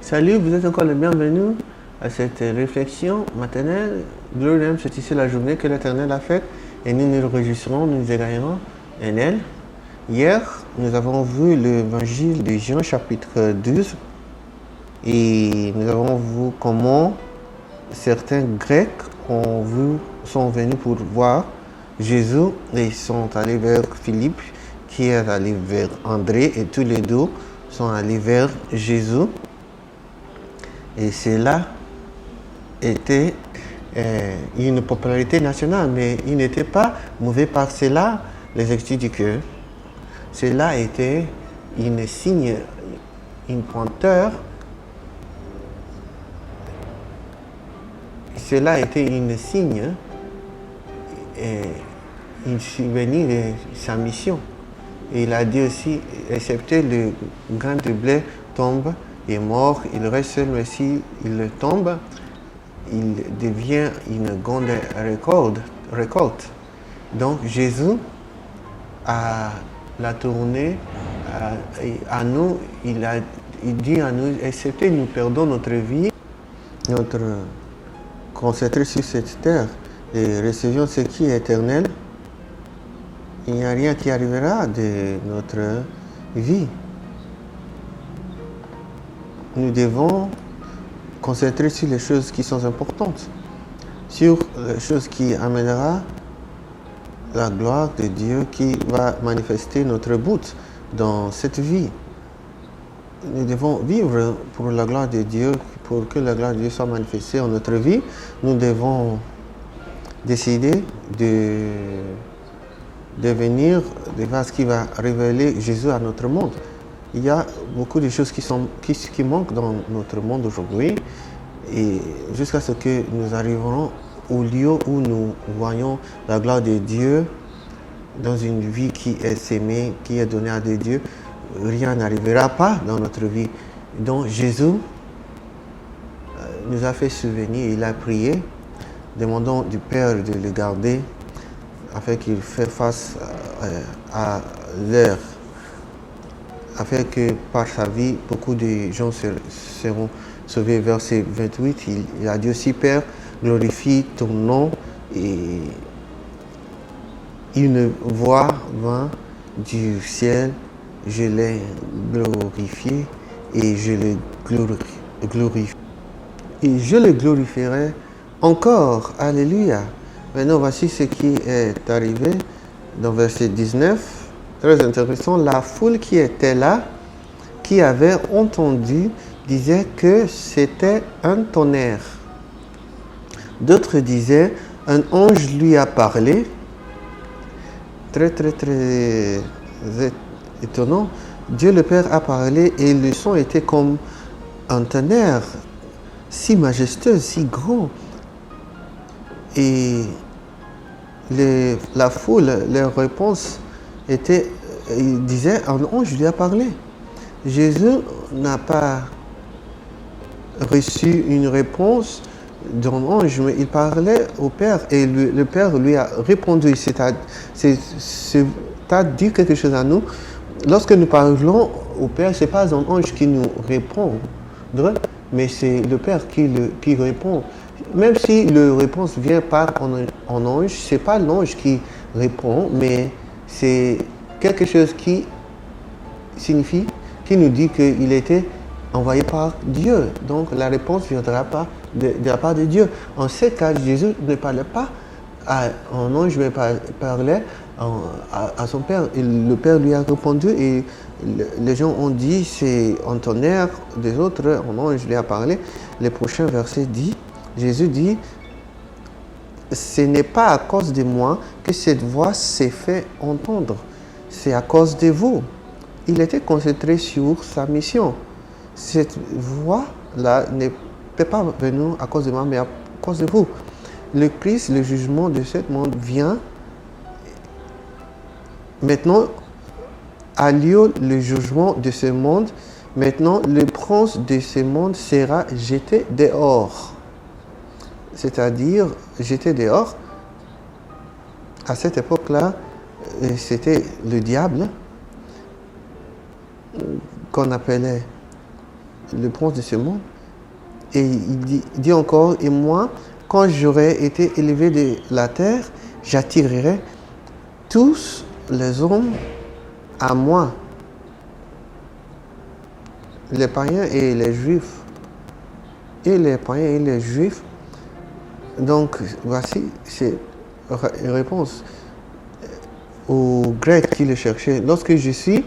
Salut, vous êtes encore les bienvenus à cette réflexion maternelle. Gloriam, c'est ici la journée que l'Éternel a faite et nous nous réjouirons, nous nous égaillerons en elle. Hier, nous avons vu l'évangile de Jean chapitre 12 et nous avons vu comment certains Grecs sont venus pour voir Jésus et ils sont allés vers Philippe qui est allé vers André et tous les deux sont allés vers Jésus. Et cela était une popularité nationale, mais il n'était pas mauvais par cela, les extus du cœur. Cela était une signe, une pointeur. Cela était une signe, un souvenir de sa mission. Et il a dit aussi, excepté le grain de blé tombe, est mort, il reste seul, mais s'il tombe, il devient une grande récolte. Donc Jésus a la tournée à nous, il dit à nous, excepté nous perdons notre vie, notre concentré sur cette terre et recevons ce qui est éternel, il n'y a rien qui arrivera de notre vie. Nous devons concentrer sur les choses qui sont importantes, sur les choses qui amèneront la gloire de Dieu, qui va manifester notre but dans cette vie. Nous devons vivre pour la gloire de Dieu, pour que la gloire de Dieu soit manifestée en notre vie. Nous devons décider de devenir ce qui va révéler Jésus à notre monde. Il y a beaucoup de choses qui manquent dans notre monde aujourd'hui et jusqu'à ce que nous arriverons au lieu où nous voyons la gloire de Dieu dans une vie qui est sémée, qui est donnée à Dieu, rien n'arrivera pas dans notre vie. Donc Jésus nous a fait souvenir, il a prié, demandant du Père de le garder afin qu'il fasse face à l'heure, afin que par sa vie, beaucoup de gens seront sauvés. Verset 28, il a dit aussi, Père, glorifie ton nom. Et une voix vint du ciel, je l'ai glorifié et je le glorifie. Et je le glorifierai encore. Alléluia. Maintenant, voici ce qui est arrivé dans verset 19. Très intéressant, la foule qui était là, qui avait entendu, disait que c'était un tonnerre. D'autres disaient, un ange lui a parlé. Très étonnant. Dieu le Père a parlé et le son était comme un tonnerre, si majestueux, si grand. Et la foule, leur réponse était, il disait, un ange lui a parlé. Jésus n'a pas reçu une réponse d'un ange, mais il parlait au Père et le Père lui a répondu. C'est-à-dire quelque chose à nous. Lorsque nous parlons au Père, ce n'est pas un ange qui nous répond, mais c'est le Père qui répond. Même si la réponse vient par un ange, ce n'est pas l'ange qui répond, mais c'est quelque chose qui signifie, qui nous dit qu'il était envoyé par Dieu. Donc la réponse ne viendra pas de la part de Dieu. En ce cas, Jésus ne parlait pas à un ange, mais parlait à son Père. Et le Père lui a répondu et les gens ont dit c'est un tonnerre, des autres, un ange lui a parlé. Le prochain verset dit, Jésus dit, ce n'est pas à cause de moi que cette voix s'est fait entendre, c'est à cause de vous. Il était concentré sur sa mission. Cette voix-là ne peut pas venir à cause de moi, mais à cause de vous. Le Christ, le jugement de ce monde vient. Maintenant, a lieu le jugement de ce monde. Maintenant, le prince de ce monde sera jeté dehors. C'est-à-dire, jeté dehors. À cette époque-là, c'était le diable qu'on appelait le prince de ce monde. Et il dit encore, et moi, quand j'aurai été élevé de la terre, j'attirerai tous les hommes à moi, les païens et les juifs. Et les païens et les juifs. Donc, voici, c'est une réponse aux Grecs qui le cherchaient. Lorsque je suis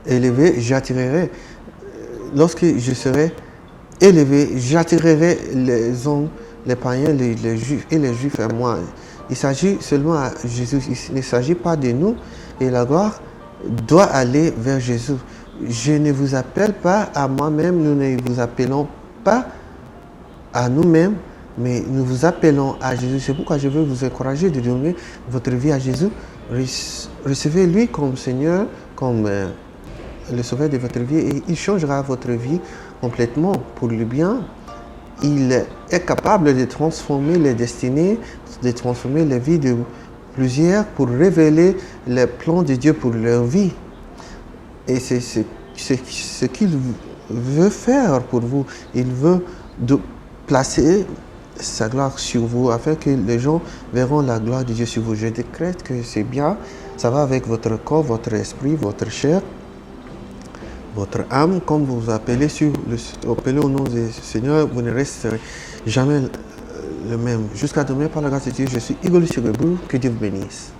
élevé, j'attirerai. Lorsque je serai élevé, j'attirerai les hommes, les païens, les juifs et les juifs à moi. Il s'agit seulement à Jésus. Il ne s'agit pas de nous. Et la gloire doit aller vers Jésus. Je ne vous appelle pas à moi-même, nous ne vous appelons pas à nous-mêmes, mais nous vous appelons à Jésus. C'est pourquoi je veux vous encourager de donner votre vie à Jésus. Recevez-lui comme Seigneur, comme le sauveur de votre vie, et il changera votre vie complètement pour le bien. Il est capable de transformer les destinées, de transformer les vies de plusieurs pour révéler les plans de Dieu pour leur vie. Et c'est ce qu'il veut faire pour vous. Il veut placer sa gloire sur vous afin que les gens verront la gloire de Dieu sur vous. Je décrète que c'est bien, ça va avec votre corps, votre esprit, votre chair, votre âme, comme vous appelez, appelez au nom du Seigneur, vous ne resterez jamais le même. Jusqu'à demain, par la grâce de Dieu, je suis Igor Lucieux. Que Dieu vous bénisse.